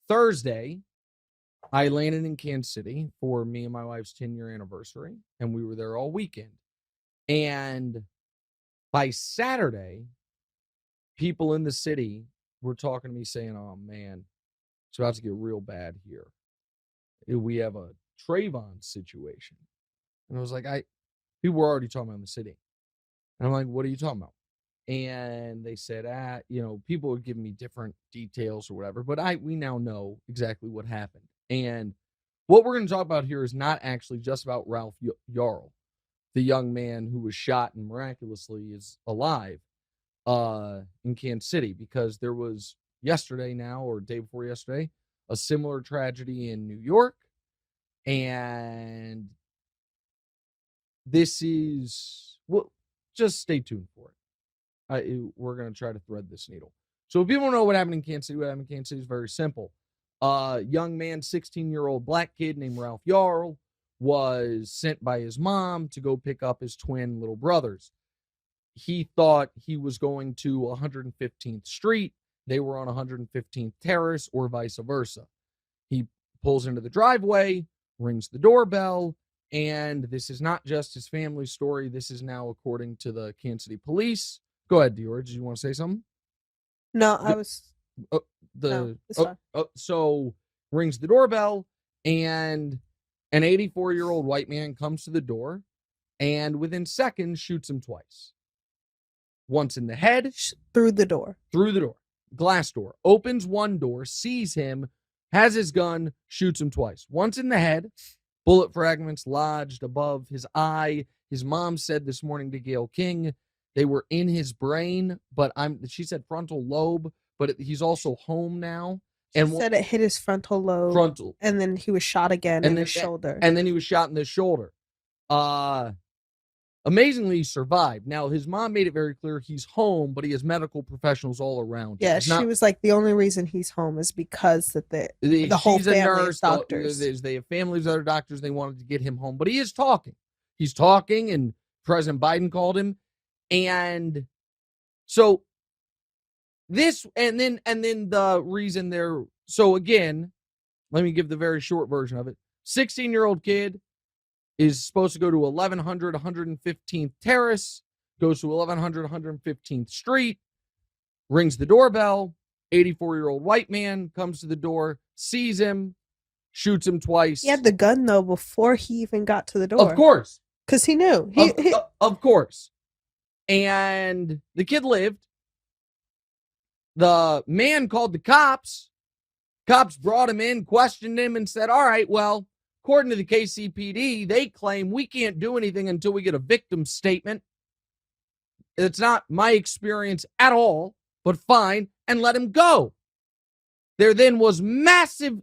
Thursday, I landed in Kansas City for me and my wife's 10-year anniversary, and we were there all weekend. And by Saturday, people in the city were talking to me saying, oh, man, it's about to get real bad here. We have a Trayvon situation. And I was like, people were already talking about in the city. And I'm like, what are you talking about? And they said, people would give me different details or whatever, but we now know exactly what happened. And what we're going to talk about here is not actually just about Ralph Yarl, the young man who was shot and miraculously is alive in Kansas City, because there was yesterday now, or day before yesterday, a similar tragedy in New York. And this is, well, just stay tuned for it. We're going to try to thread this needle. So if people know what happened in Kansas City, is very simple. Young man, 16-year-old black kid named Ralph Yarl, was sent by his mom to go pick up his twin little brothers. He thought he was going to 115th Street. They were on 115th Terrace, or vice versa. He pulls into the driveway, rings the doorbell, and this is not just his family story. This is now according to the Kansas City police. Go ahead, Dior. Did you want to say something? No, I was... So rings the doorbell, and an 84-year-old white man comes to the door, and within seconds shoots him twice. Once in the head. Through the door. Glass door. Opens one door, sees him, has his gun, shoots him twice. Once in the head. Bullet fragments lodged above his eye. His mom said this morning to Gayle King they were in his brain, but she said frontal lobe, but he's also home now. She said it hit his frontal lobe. And then he was shot again in his shoulder. And then he was shot in the shoulder. Amazingly, he survived. Now, his mom made it very clear he's home, but he has medical professionals all around. Yeah, she was like, the only reason he's home is because that the whole family is doctors. They have families that are doctors. They wanted to get him home, but he is talking. He's talking, and President Biden called him. And so this, and then the reason they're, so again, let me give the very short version of it. 16-year-old kid is supposed to go to 1100 115th Terrace, goes to 1100 115th Street, rings the doorbell. 84-year-old white man comes to the door, sees him, shoots him twice. He had the gun, though, before he even got to the door. Of course. Because he knew. Of course. And the kid lived. The man called the cops. Cops brought him in, questioned him, and said, all right, well, according to the KCPD, they claim we can't do anything until we get a victim statement. It's not my experience at all, but fine, and let him go. There then was massive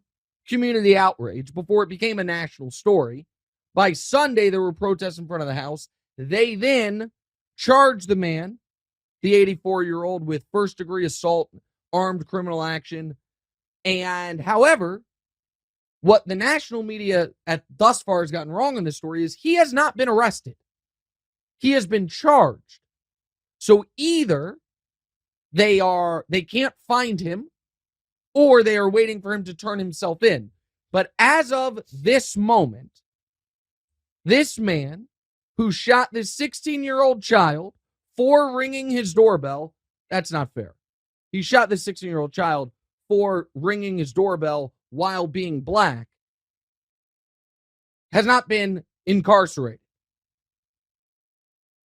community outrage before it became a national story. By Sunday, there were protests in front of the House. They then charged the man, the 84-year-old, with first-degree assault, armed criminal action. And however, what the national media thus far has gotten wrong in this story is he has not been arrested. He has been charged. So either they can't find him, or they are waiting for him to turn himself in. But as of this moment, this man who shot this 16-year-old child for ringing his doorbell, that's not fair. He shot this 16-year-old child for ringing his doorbell while being black, has not been incarcerated.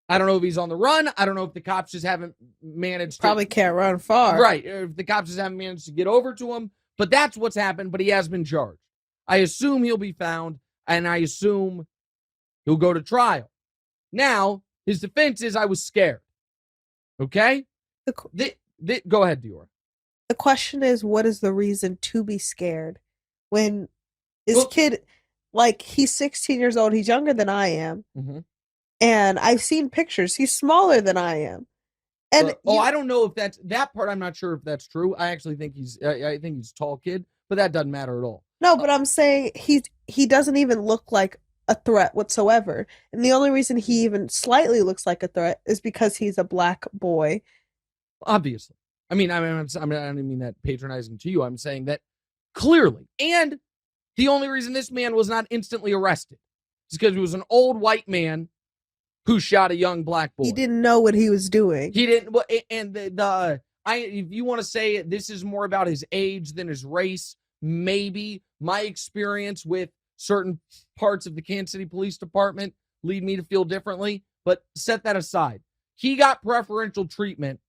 I don't know if he's on the run. I don't know if the cops just haven't managed Probably can't run far. Right. If the cops just haven't managed to get over to him. But that's what's happened, but he has been charged. I assume he'll be found, and I assume he'll go to trial. Now, his defense is, I was scared. Okay? Go ahead, Dior. The question is, what is the reason to be scared when this kid, like, he's 16 years old. He's younger than I am. Mm-hmm. And I've seen pictures. He's smaller than I am. And I don't know if that's that part. I'm not sure if that's true. I actually think he's a tall kid, but that doesn't matter at all. No, but I'm saying he doesn't even look like a threat whatsoever. And the only reason he even slightly looks like a threat is because he's a black boy. Obviously. I don't mean that patronizing to you. I'm saying that Clearly. And the only reason this man was not instantly arrested is because he was an old white man who shot a young black boy. He didn't know what he was doing. He didn't. And if you want to say this is more about his age than his race, maybe my experience with certain parts of the Kansas City Police Department lead me to feel differently. But set that aside. He got preferential treatment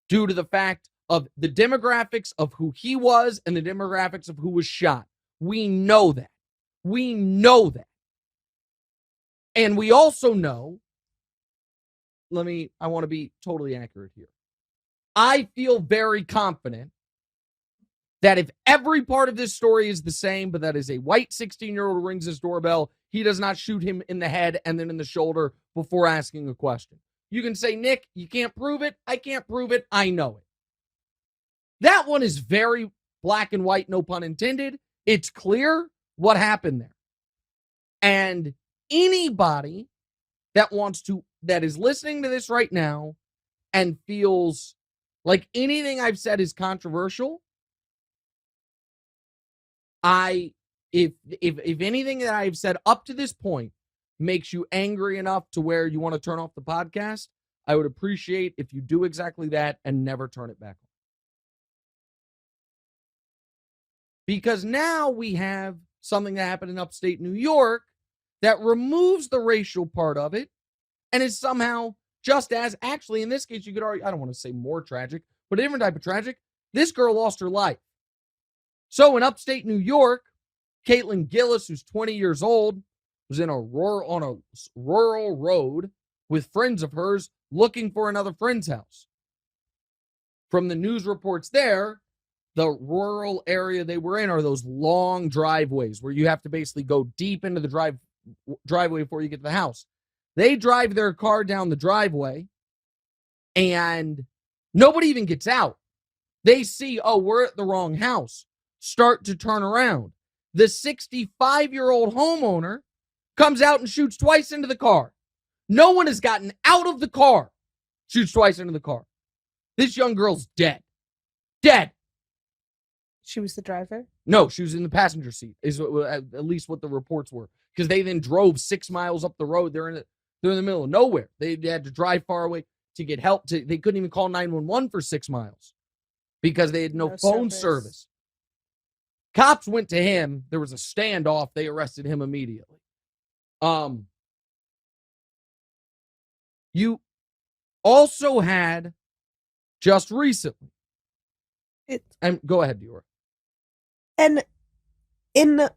due to the fact of the demographics of who he was and the demographics of who was shot. We know that. We know that. And we also know, I want to be totally accurate here. I feel very confident that if every part of this story is the same, but that is a white 16-year-old rings his doorbell, he does not shoot him in the head and then in the shoulder before asking a question. You can say, Nick, you can't prove it. I can't prove it. I know it. That one is very black and white, no pun intended. It's clear what happened there. And anybody that is listening to this right now and feels like anything I've said is controversial, if anything that I've said up to this point makes you angry enough to where you want to turn off the podcast, I would appreciate if you do exactly that and never turn it back on. Because now we have something that happened in upstate New York that removes the racial part of it and is somehow just as, actually, in this case, you could argue, I don't want to say more tragic, but a different type of tragic. This girl lost her life. So in upstate New York, Kaylin Gillis, who's 20 years old, was on a rural road with friends of hers looking for another friend's house. From the news reports there, the rural area they were in are those long driveways where you have to basically go deep into the driveway before you get to the house. They drive their car down the driveway and nobody even gets out. They see, oh, we're at the wrong house. Start to turn around. The 65-year-old homeowner comes out and shoots twice into the car. No one has gotten out of the car. Shoots twice into the car. This young girl's dead. Dead. She was the driver? No, she was in the passenger seat, is at least what the reports were. Because they then drove 6 miles up the road. They're in the middle of nowhere. They had to drive far away to get help. They couldn't even call 911 for 6 miles because they had no phone service. Cops went to him. There was a standoff. They arrested him immediately. You also had just recently. Go ahead, Dior. And in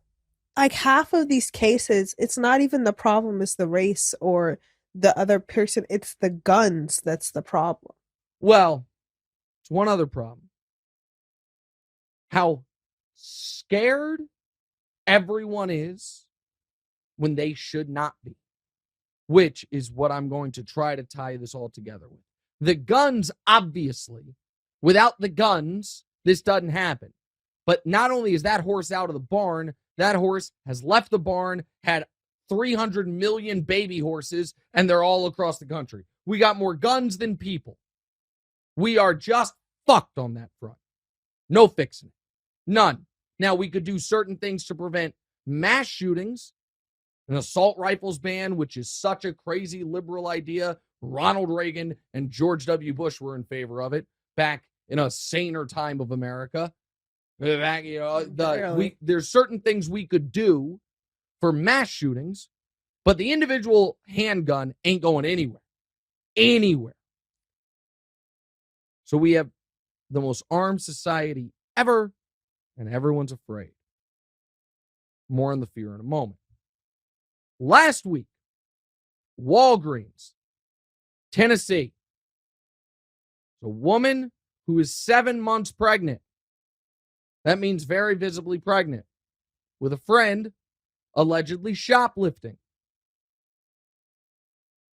like half of these cases, it's not even the problem is the race or the other person. It's the guns that's the problem. Well, it's one other problem. How scared everyone is when they should not be, which is what I'm going to try to tie this all together with. The guns, obviously, without the guns, this doesn't happen. But not only is that horse out of the barn, that horse has left the barn, had 300 million baby horses, and they're all across the country. We got more guns than people. We are just fucked on that front. No fixing it. None. Now, we could do certain things to prevent mass shootings. An assault rifles ban, which is such a crazy liberal idea. Ronald Reagan and George W. Bush were in favor of it back in a saner time of America. Back, there's certain things we could do for mass shootings, but the individual handgun ain't going anywhere. Anywhere. So we have the most armed society ever, and everyone's afraid. More on the fear in a moment. Last week, Walgreens, Tennessee. A woman who is 7 months pregnant. That means very visibly pregnant. With a friend allegedly shoplifting.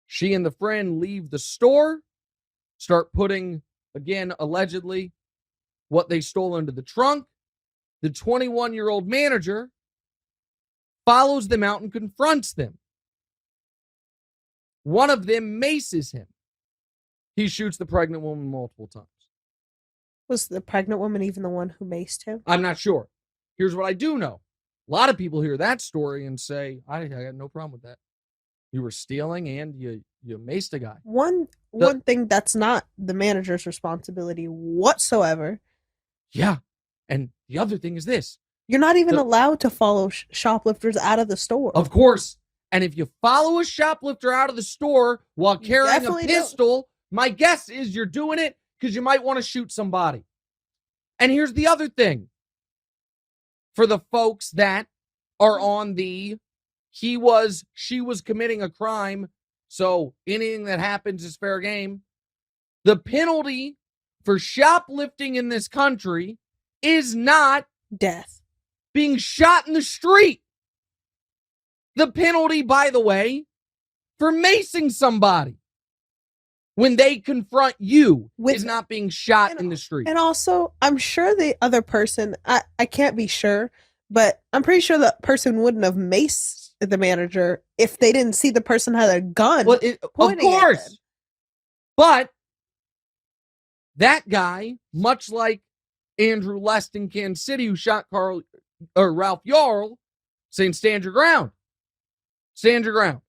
She and the friend leave the store, start putting, again, allegedly, what they stole into the trunk. The 21-year-old manager follows them out and confronts them. One of them maces him. He shoots the pregnant woman multiple times. Was the pregnant woman even the one who maced him? I'm not sure. here's what I do know. A lot of people hear that story and say, I got no problem with that. You were stealing and you maced a guy. One thing that's not the manager's responsibility whatsoever. Yeah. And the other thing is this. You're not even allowed to follow shoplifters out of the store. Of course. And if you follow a shoplifter out of the store while carrying a pistol, my guess is you're doing it because you might want to shoot somebody. And here's the other thing. For the folks that are on the she was committing a crime, so anything that happens is fair game. The penalty for shoplifting in this country is not death. Being shot in the street. The penalty, by the way, for macing somebody when they confront you is not being shot in the street. And also, I'm sure the other person, I can't be sure, but I'm pretty sure the person wouldn't have maced the manager if they didn't see the person had a gun. Well, of course. But that guy, much like Andrew Lest in Kansas City, who shot Ralph Yarl, saying stand your ground. Stand your ground.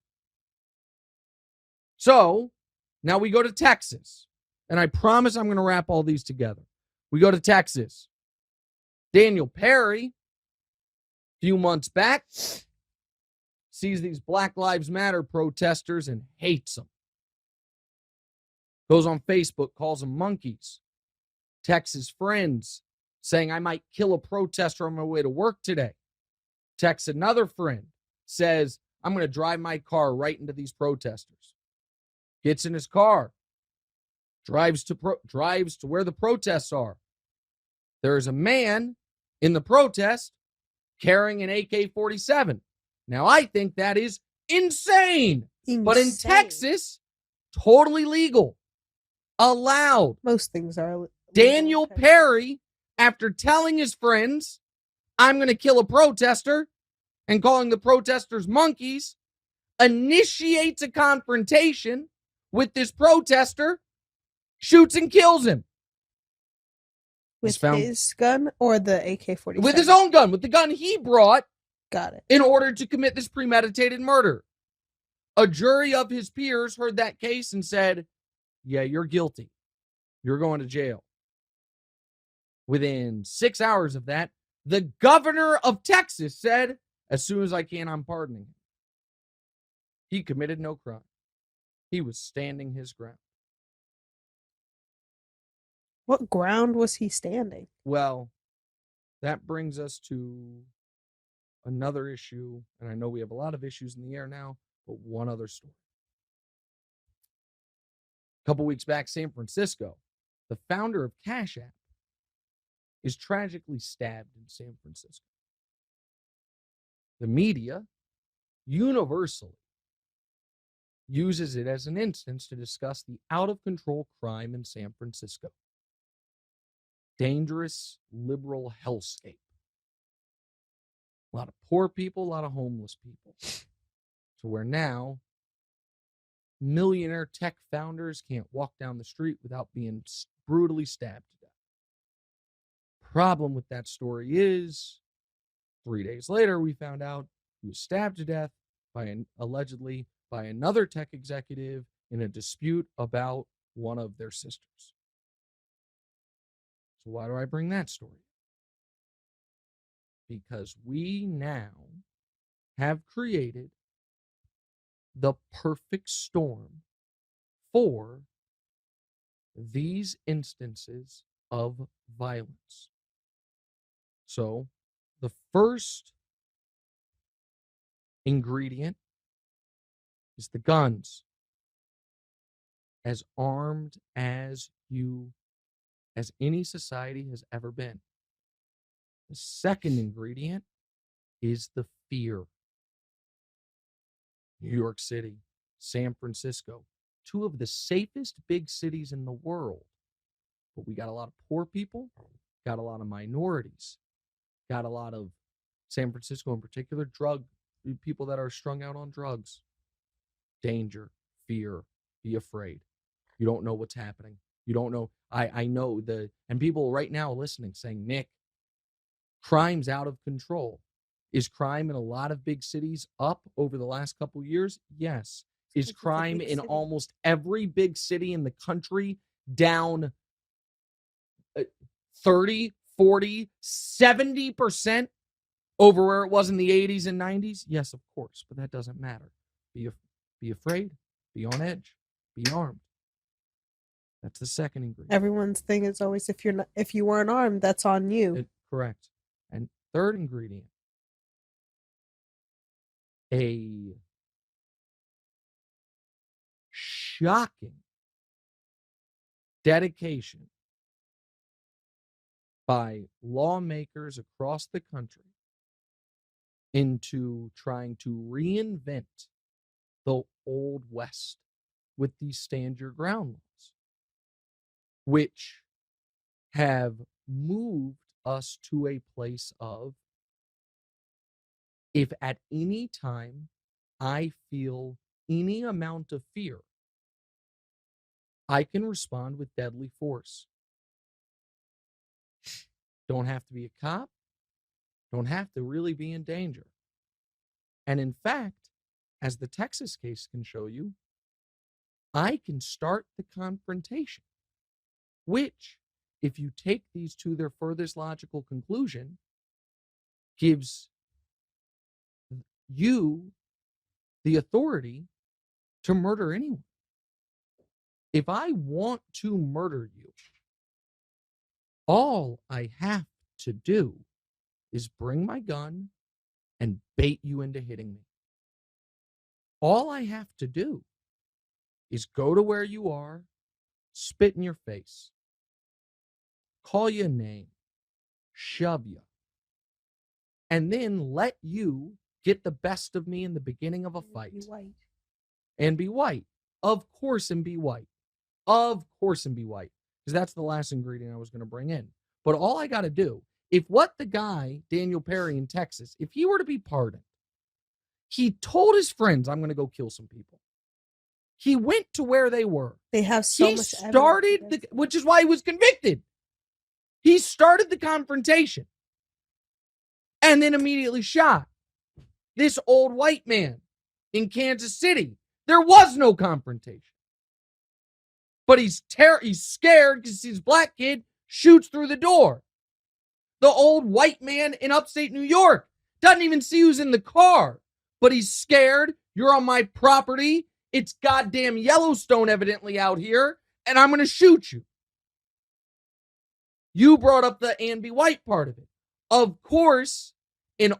So now we go to Texas. And I promise I'm going to wrap all these together. We go to Texas. Daniel Perry, a few months back, sees these Black Lives Matter protesters and hates them. Goes on Facebook, calls them monkeys. Texts his friends saying, I might kill a protester on my way to work today. Texts another friend, says, I'm going to drive my car right into these protesters. Gets in his car, drives to where the protests are. There's a man in the protest carrying an AK-47. Now, I think that is insane. But in Texas, totally legal. Allowed. Most things are legal. Daniel Perry, after telling his friends, I'm going to kill a protester, and calling the protesters monkeys, initiates a confrontation with this protester, shoots and kills him. With his gun or the AK-47? With his own gun, with the gun he brought. Got it. In order to commit this premeditated murder. A jury of his peers heard that case and said, yeah, you're guilty. You're going to jail. Within 6 hours of that, the governor of Texas said, as soon as I can, I'm pardoning him. He committed no crime. He was standing his ground. What ground was he standing? Well, that brings us to another issue, and I know we have a lot of issues in the air now, but one other story. A couple weeks back, San Francisco, the founder of Cash App is tragically stabbed in San Francisco. The media universally uses it as an instance to discuss the out-of-control crime in San Francisco. Dangerous liberal hellscape. A lot of poor people, a lot of homeless people. So where now millionaire tech founders can't walk down the street without being brutally stabbed to death. Problem with that story is 3 days later, we found out he was stabbed to death allegedly by another tech executive in a dispute about one of their sisters. So why do I bring that story? Because we now have created the perfect storm for these instances of violence. So the first ingredient is the guns. As armed as any society has ever been. The second ingredient is the fear. New York City, San Francisco, two of the safest big cities in the world. But we got a lot of poor people, got a lot of minorities, got a lot of, San Francisco in particular, people that are strung out on drugs. Danger, fear, be afraid. You don't know what's happening. You don't know. I know and people right now listening saying, Nick, Crime's out of control. Is crime in a lot of big cities up over the last couple years? Yes. Is crime in almost every big city in the country down 30, 40, 70% over where it was in the 80s and 90s? Yes, of course, but that doesn't matter. Be afraid. Be on edge. Be armed. That's the second ingredient. Everyone's thing is always if you weren't armed, that's on you. Correct. And third ingredient, a shocking dedication by lawmakers across the country into trying to reinvent the Old West with these stand your ground laws, which have moved us to a place of, if at any time I feel any amount of fear, I can respond with deadly force. Don't have to be a cop. Don't have to really be in danger. And in fact, as the Texas case can show you, I can start the confrontation, which, if you take these to their furthest logical conclusion, gives you the authority to murder anyone. If I want to murder you, all I have to do is bring my gun and bait you into hitting me. All I have to do is go to where you are, spit in your face, call you a name, shove you, and then let you get the best of me in the beginning of a fight. And be white. Of course, and be white. Of course, and be white. Because that's the last ingredient I was going to bring in. But all I got to do, if what the guy, Daniel Perry in Texas, if he were to be pardoned, he told his friends, I'm going to go kill some people. He went to where they were. They have so much evidence. Which is why he was convicted. He started the confrontation and then immediately shot this old white man in Kansas City. There was no confrontation. But he's scared because he sees a black kid, shoots through the door. The old white man in upstate New York doesn't even see who's in the car, but he's scared. You're on my property. It's goddamn Yellowstone evidently out here, and I'm going to shoot you. You brought up the and be white part of it. Of course, in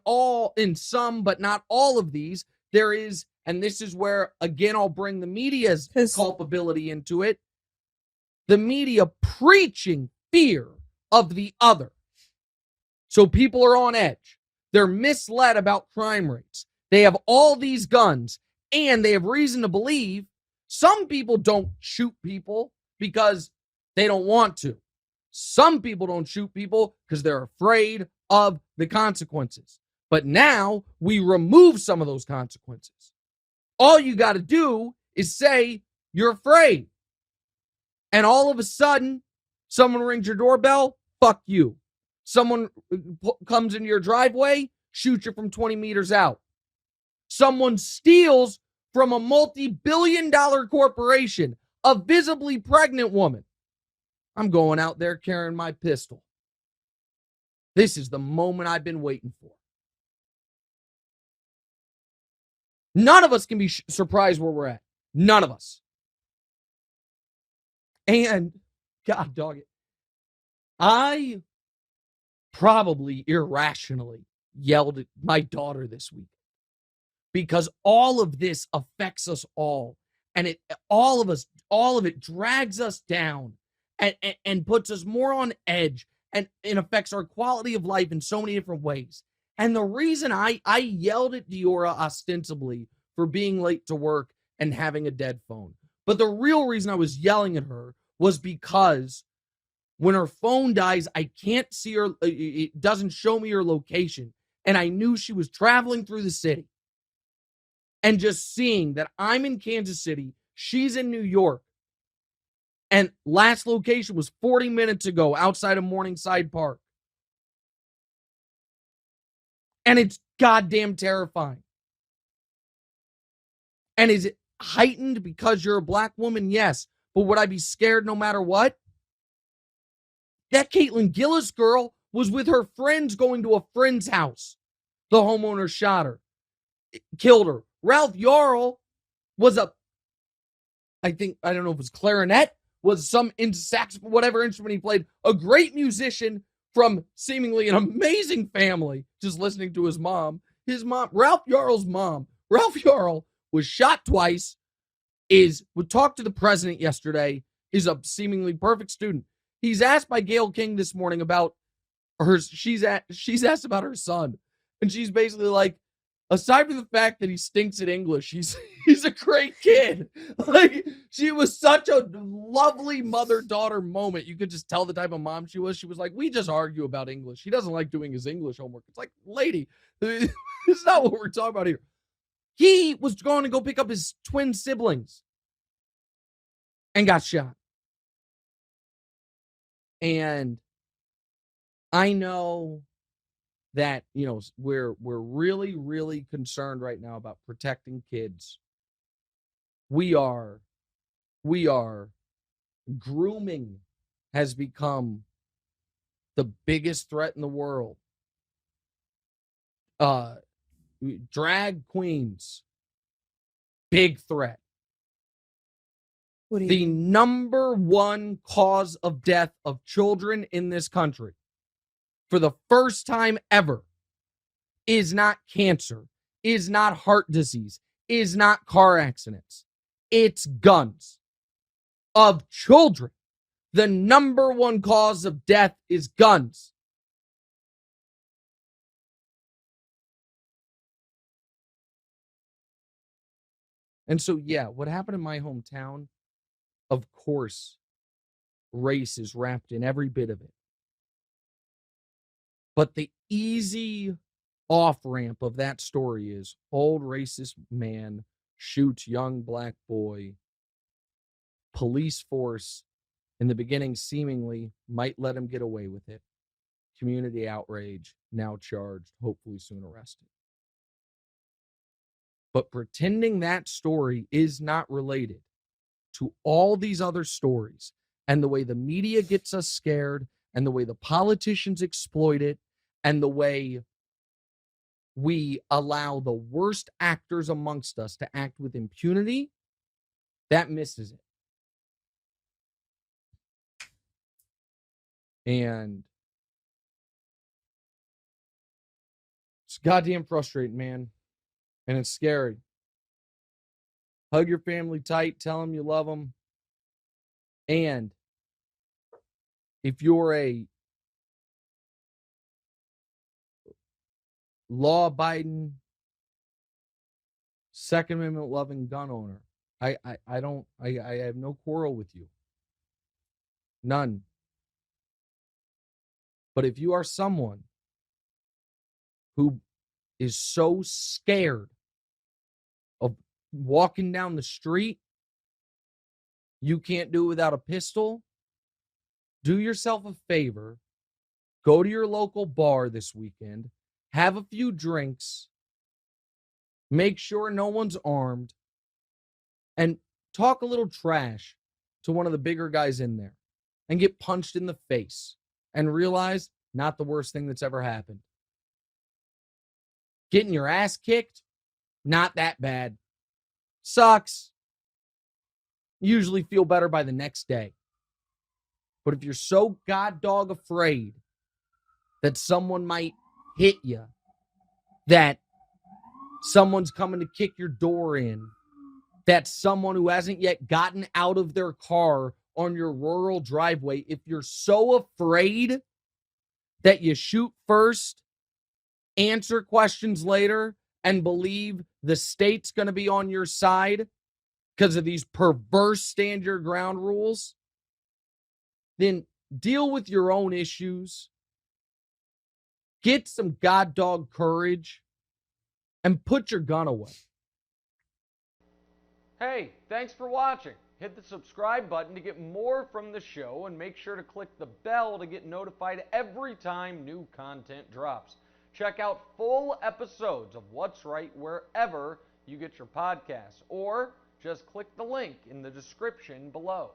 some, but not all of these, there is, and this is where, again, I'll bring the media's culpability into it. The media preaching fear of the other. So people are on edge. They're misled about crime rates. They have all these guns, and they have reason to believe some people don't shoot people because they don't want to. Some people don't shoot people because they're afraid of the consequences. But now we remove some of those consequences. All you got to do is say you're afraid. And all of a sudden, someone rings your doorbell, fuck you. Someone comes into your driveway, shoots you from 20 meters out. Someone steals from a multi-billion-dollar corporation, a visibly pregnant woman. I'm going out there carrying my pistol. This is the moment I've been waiting for. None of us can be surprised where we're at. None of us. And, God dog it, I probably irrationally yelled at my daughter this week because all of this affects us all. And all of it drags us down and puts us more on edge and affects our quality of life in so many different ways. And the reason I yelled at Diora ostensibly for being late to work and having a dead phone. But the real reason I was yelling at her was because when her phone dies, I can't see her. It doesn't show me her location. And I knew she was traveling through the city. And just seeing that I'm in Kansas City, she's in New York. And last location was 40 minutes ago outside of Morningside Park. And it's goddamn terrifying. And is it heightened because you're a black woman? Yes. But would I be scared no matter what? That Kaylin Gillis girl was with her friends going to a friend's house. The homeowner shot her, killed her. Ralph Yarl was I don't know if it was clarinet, was some sax, whatever instrument he played, a great musician from seemingly an amazing family, just listening to his mom. Ralph Yarl's mom, Ralph Yarl was shot twice, would talk to the president yesterday, is a seemingly perfect student. He's asked by Gayle King this morning about she's asked about her son. And she's basically like, aside from the fact that he stinks at English, he's a great kid. Like, she was such a lovely mother-daughter moment. You could just tell the type of mom she was. She was like, we just argue about English. He doesn't like doing his English homework. It's like, lady, this is not what we're talking about here. He was going to go pick up his twin siblings and got shot. And I know that, we're really, really concerned right now about protecting kids. We are. Grooming has become the biggest threat in the world. Drag queens, big threat. The number one cause of death of children in this country, for the first time ever, is not cancer, is not heart disease, is not car accidents. It's guns. Of children, the number one cause of death is guns. And so, yeah, what happened in my hometown, of course, race is wrapped in every bit of it. But the easy off-ramp of that story is old racist man shoots young black boy. Police force, in the beginning, seemingly might let him get away with it. Community outrage, now charged, hopefully soon arrested. But pretending that story is not related to all these other stories and the way the media gets us scared and the way the politicians exploit it and the way we allow the worst actors amongst us to act with impunity, that misses it. And it's goddamn frustrating, man. And it's scary. Hug your family tight. Tell them you love them. And if you're a law-abiding, Second Amendment loving gun owner, I have no quarrel with you. None. But if you are someone who is so scared of walking down the street, you can't do it without a pistol, do yourself a favor, go to your local bar this weekend, have a few drinks, make sure no one's armed, and talk a little trash to one of the bigger guys in there and get punched in the face and realize not the worst thing that's ever happened. Getting your ass kicked, not that bad. Sucks. Usually feel better by the next day. But if you're so goddog afraid that someone might hit you, that someone's coming to kick your door in, that someone who hasn't yet gotten out of their car on your rural driveway, if you're so afraid that you shoot first, answer questions later, and believe the state's going to be on your side because of these perverse stand your ground rules, then deal with your own issues, get some god dog courage, and put your gun away. Hey, thanks for watching. Hit the subscribe button to get more from the show and make sure to click the bell to get notified every time new content drops. Check out full episodes of What's Right wherever you get your podcasts, or just click the link in the description below.